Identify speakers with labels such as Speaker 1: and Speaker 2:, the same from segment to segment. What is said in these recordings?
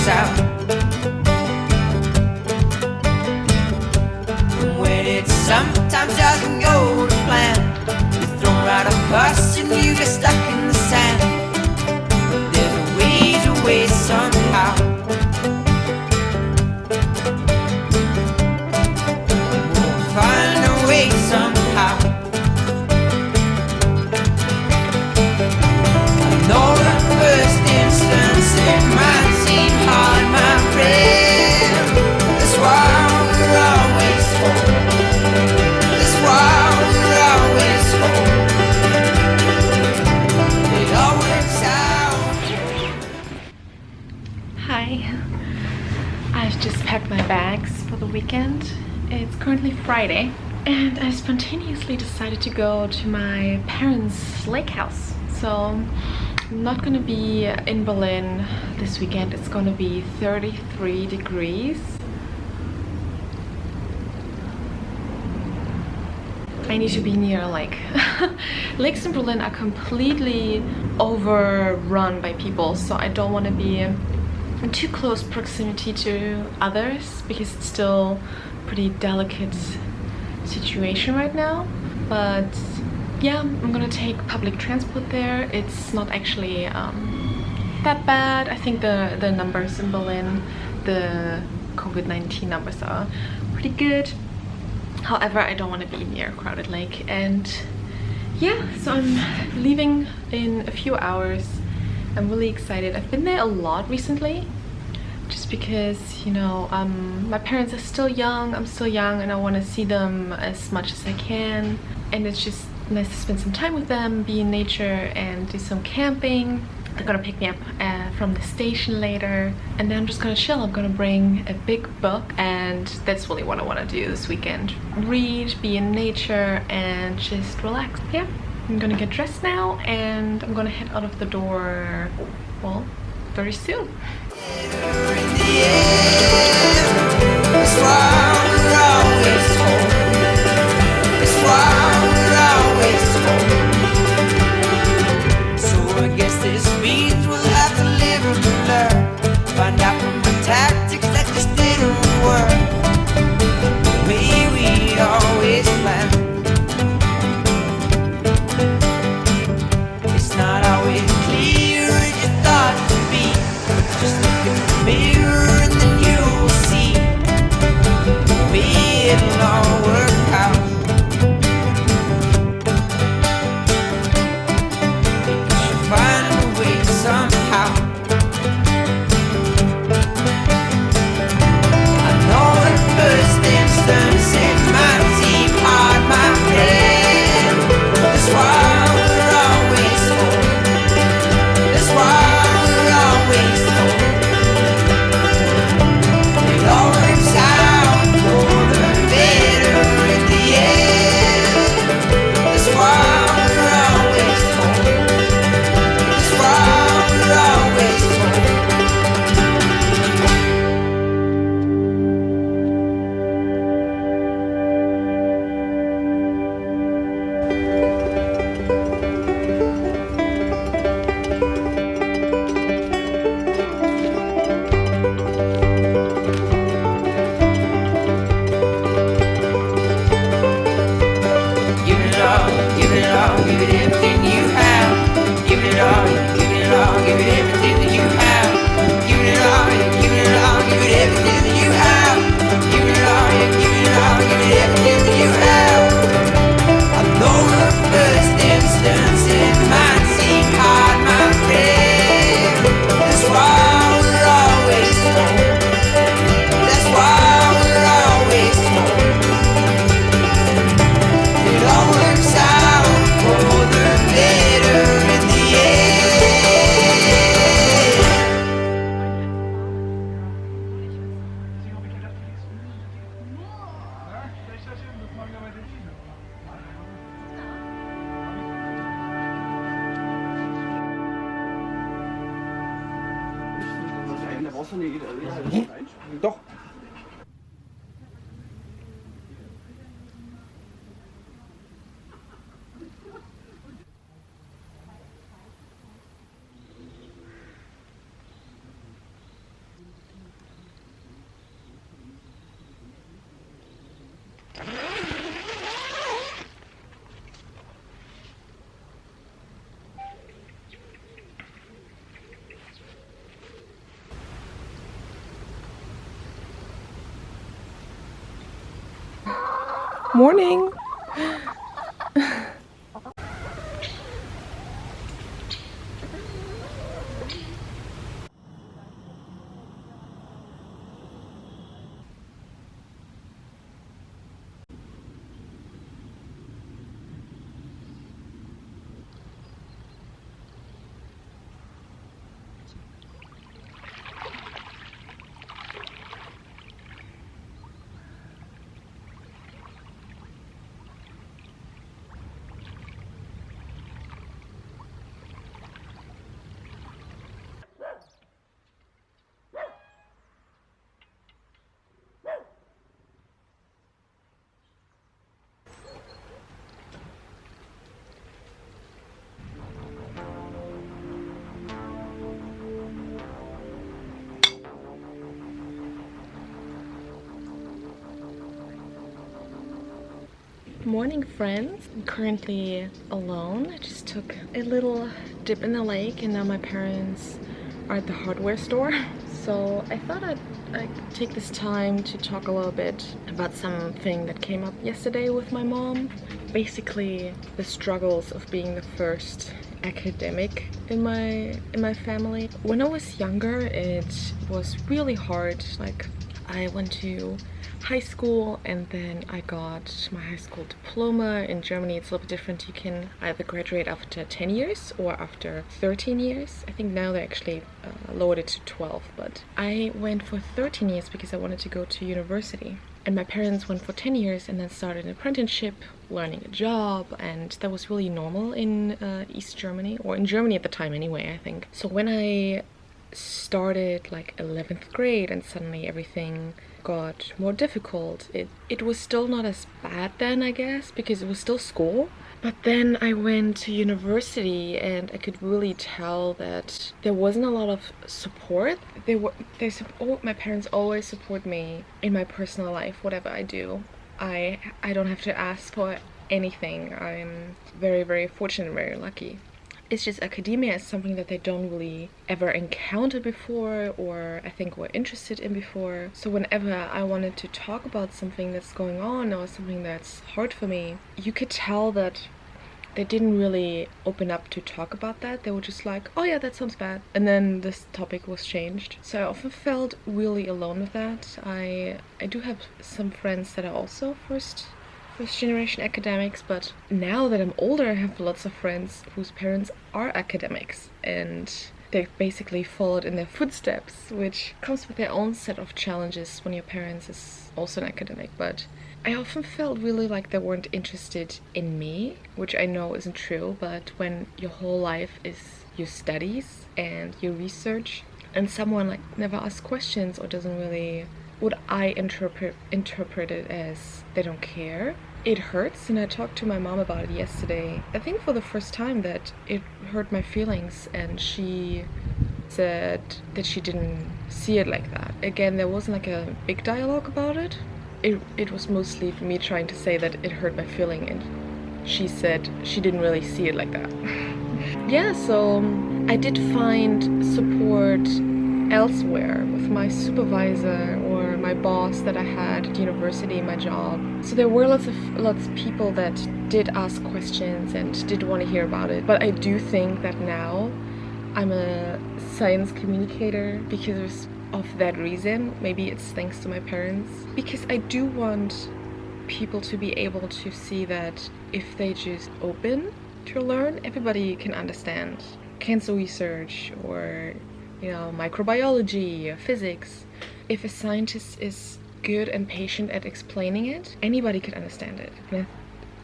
Speaker 1: works out. And when it sometimes doesn't go to plan, you're thrown right across and you get stuck in the sand. There's a way somehow. We'll find a way somehow. I know the first instance it might seem hard, my friend. That's why we're always home. That's why we're always home. It all works out.
Speaker 2: Hi, I've just packed my bags for the weekend. It's currently Friday and I spontaneously decided to go to my parents' lake house. So I'm not gonna be in Berlin this weekend. It's gonna be 33 degrees. I need to be near a lake. Lakes in Berlin are completely overrun by people, so I don't want to be in too close proximity to others because it's still a pretty delicate situation right now. But yeah, I'm gonna take public transport there. It's not actually that bad. I think the numbers in Berlin, the COVID-19 numbers are pretty good. However, I don't want to be near a crowded lake. And yeah, so I'm leaving in a few hours. I'm really excited. I've been there a lot recently just because, you know, my parents are still young, I'm still young, and I want to see them as much as I can. And it's just nice to spend some time with them, be in nature and do some camping. They're gonna pick me up from the station later, and then I'm just gonna chill. I'm gonna bring a big book, and that's really what I want to do this weekend. Read, be in nature, and just relax. Yeah, I'm gonna get dressed now, and I'm gonna head out of the door, well, very soon.
Speaker 1: Find out from my tactics that just didn't work the way we always planned. It's not always clear as you thought it to be. Just look in the mirror and then you'll see the way it'll all work out. Because you'll find a way somehow. First instance, it might seem hard, my friend. That's why we're always home. That's why we're always home. It all works out for the better in the end. That's why we're always home. That's why we're always home.
Speaker 3: Doch.
Speaker 2: Morning. Morning, friends. I'm currently alone. I just took a little dip in the lake and now my parents are at the hardware store. So I thought I'd take this time to talk a little bit about something that came up yesterday with my mom. Basically, the struggles of being the first academic in my family. When I was younger, it was really hard. Like, I went to high school and then I got my high school diploma. In Germany it's a little bit different. You can either graduate after 10 years or after 13 years. I think now they actually lowered it to 12, but I went for 13 years because I wanted to go to university. And my parents went for 10 years and then started an apprenticeship, learning a job, and that was really normal in East Germany, or in Germany at the time anyway, I think. So when I started like 11th grade and suddenly everything got more difficult, it was still not as bad then, I guess, because it was still school. But then I went to university and I could really tell that there wasn't a lot of support. My parents always support me in my personal life, whatever I do. I don't have to ask for anything. I'm very, very fortunate and very lucky. It's just academia is something that they don't really ever encountered before, or I think were interested in before. So whenever I wanted to talk about something that's going on or something that's hard for me, you could tell that they didn't really open up to talk about that. They were just like, oh yeah, that sounds bad. And then this topic was changed. So I often felt really alone with that. I do have some friends that are also first generation academics, but now that I'm older I have lots of friends whose parents are academics and they basically followed in their footsteps, which comes with their own set of challenges when your parents is also an academic. But I often felt really like they weren't interested in me, which I know isn't true, but when your whole life is your studies and your research and someone like never asks questions or doesn't really, what I interpret it as, they don't care, it hurts. And I talked to my mom about it yesterday, I think for the first time, that it hurt my feelings, and she said that she didn't see it like that. Again, there wasn't like a big dialogue about it. It was mostly me trying to say that it hurt my feeling, and she said she didn't really see it like that. Yeah, so I did find support elsewhere with my supervisor or my boss that I had at university, my job. So there were lots of people that did ask questions and did want to hear about it. But I do think that now I'm a science communicator because of that reason. Maybe it's thanks to my parents, because I do want people to be able to see that if they just open to learn, everybody can understand cancer research or, you know, microbiology, physics. If a scientist is good and patient at explaining it, anybody could understand it. And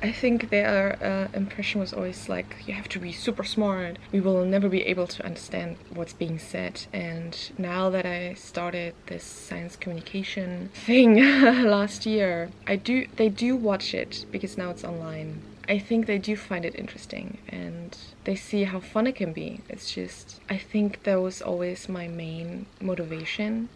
Speaker 2: I think their impression was always like, you have to be super smart, we will never be able to understand what's being said. And now that I started this science communication thing last year, they do watch it because now it's online. I think they do find it interesting and they see how fun it can be. It's just, I think that was always my main motivation,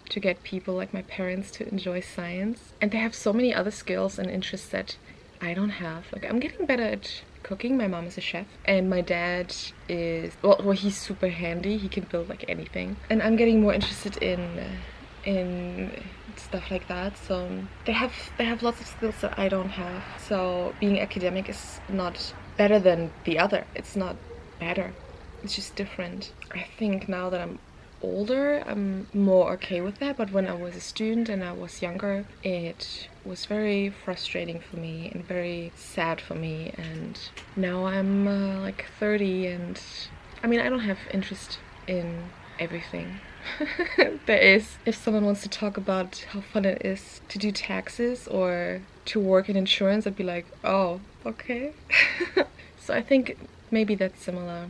Speaker 2: to get people like my parents to enjoy science. And they have so many other skills and interests that I don't have. Like, I'm getting better at cooking. My mom is a chef and my dad is, well, he's super handy. He can build like anything. And I'm getting more interested in stuff like that. So they have lots of skills that I don't have. So being academic is not better than the other. It's not better. It's just different. I think now that I'm older, I'm more okay with that. But when I was a student and I was younger, it was very frustrating for me and very sad for me. And now I'm like 30, and I mean, I don't have interest in everything there is. If someone wants to talk about how fun it is to do taxes or to work in insurance, I'd be like, oh, okay. So I think maybe that's similar.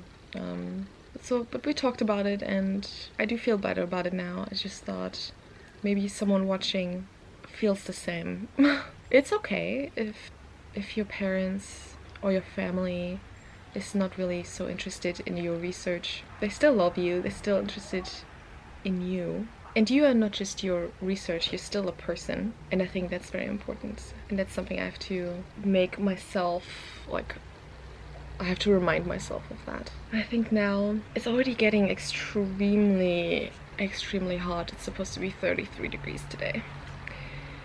Speaker 2: But we talked about it, and I do feel better about it now. I just thought maybe someone watching feels the same. It's okay if your parents or your family is not really so interested in your research. They still love you, they're still interested in you. And you are not just your research, you're still a person. And I think that's very important. And that's something I have to make myself, like, I have to remind myself of that. I think now it's already getting extremely hot. It's supposed to be 33 degrees today.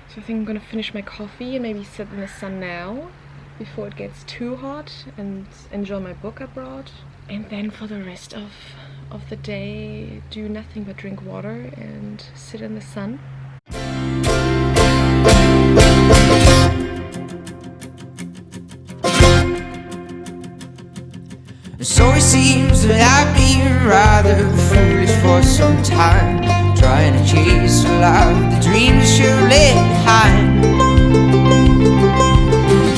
Speaker 2: So I think I'm gonna finish my coffee and maybe sit in the sun now before it gets too hot, and enjoy my book I brought. And then for the rest of the day, do nothing but drink water and sit in the sun.
Speaker 1: So it seems that I've been rather foolish for some time, trying to chase a life, the dreams you should left behind.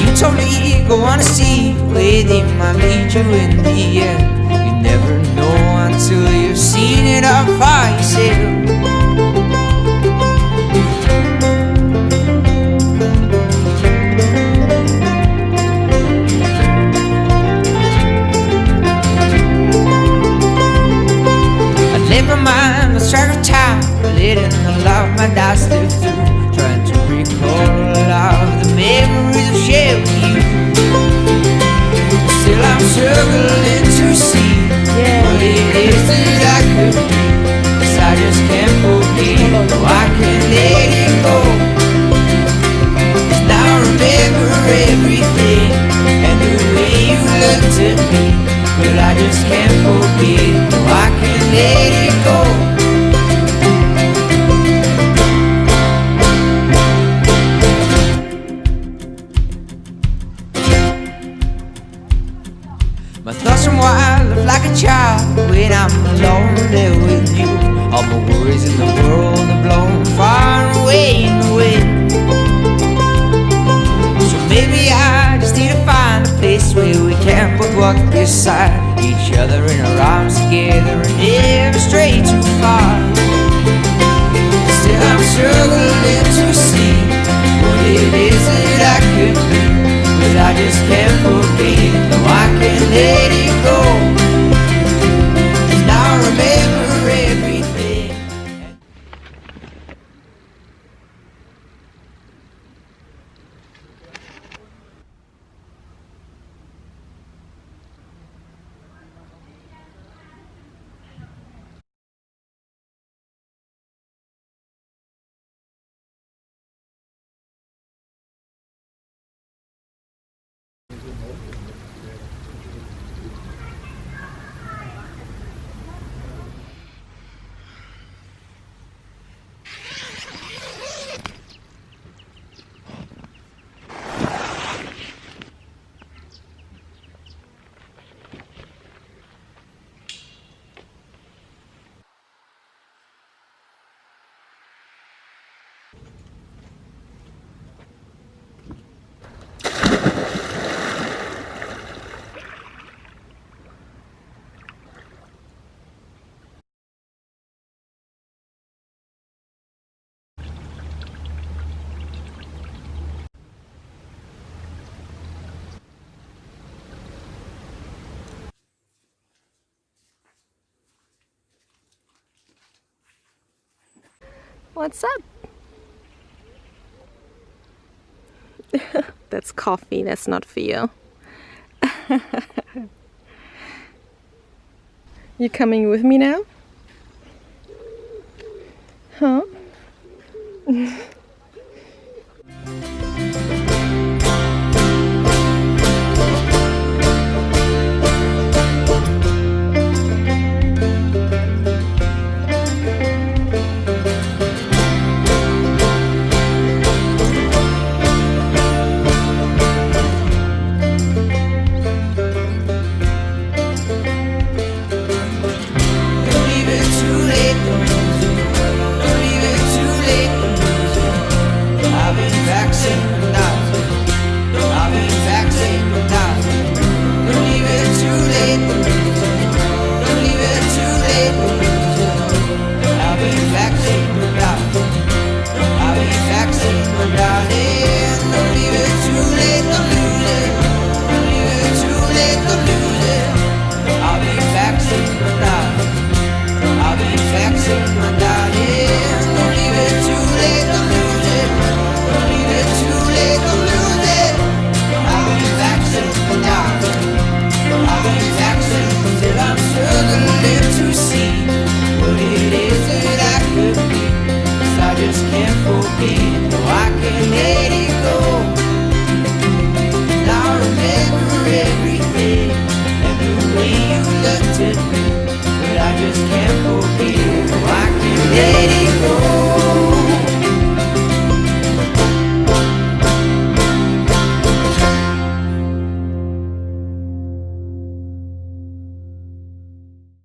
Speaker 1: You told me go on a sea where they might lead you in the end. You never know until you've seen it all for yourself. Never mind, let's track of time, letting the love my die slip through, trying to recall all of the memories I've shared with you. Still I'm struggling to see what it is that I could do, 'cause I just can't forget, no, I can't let it go. 'Cause now I remember everything and the way you looked at me, but I just can't forget, no, I can't let it go. My thoughts run wild like a child when I'm alone there with you. All my worries in the world are blown far away in the wind. So maybe I just need to find a place where we can both walk beside each other in our arms together and never stray too far. Still I'm struggling to see what it is that I could do, but I just can't forget, no, I can't let it go. 'Cause now I remember everything.
Speaker 2: What's up? That's coffee, that's not for you. You coming with me now? Huh?
Speaker 1: Don't leave it too late to lose it. Don't leave it too late to lose it. I've been vaccinated without it. I've been vaccinated without it. Don't leave it too late to lose it. Don't leave it too late to lose it. I've been vaccinated without it. I've been vaccinated without it. Don't leave it too late to lose it. Don't leave it too late to lose it. I'll be vaccinated without it. I'll be vaccinated without it. Don't leave it too late to lose it. Don't leave it too late to lose it. I'll be vaccinated without it. I'll be vaccinated till I'm sure to live to see what it is that I could be. 'Cause I just can't forget. No, I can't let it go. And I remember everything and the way you looked at me, but I just can't forget. No, I can't let it go.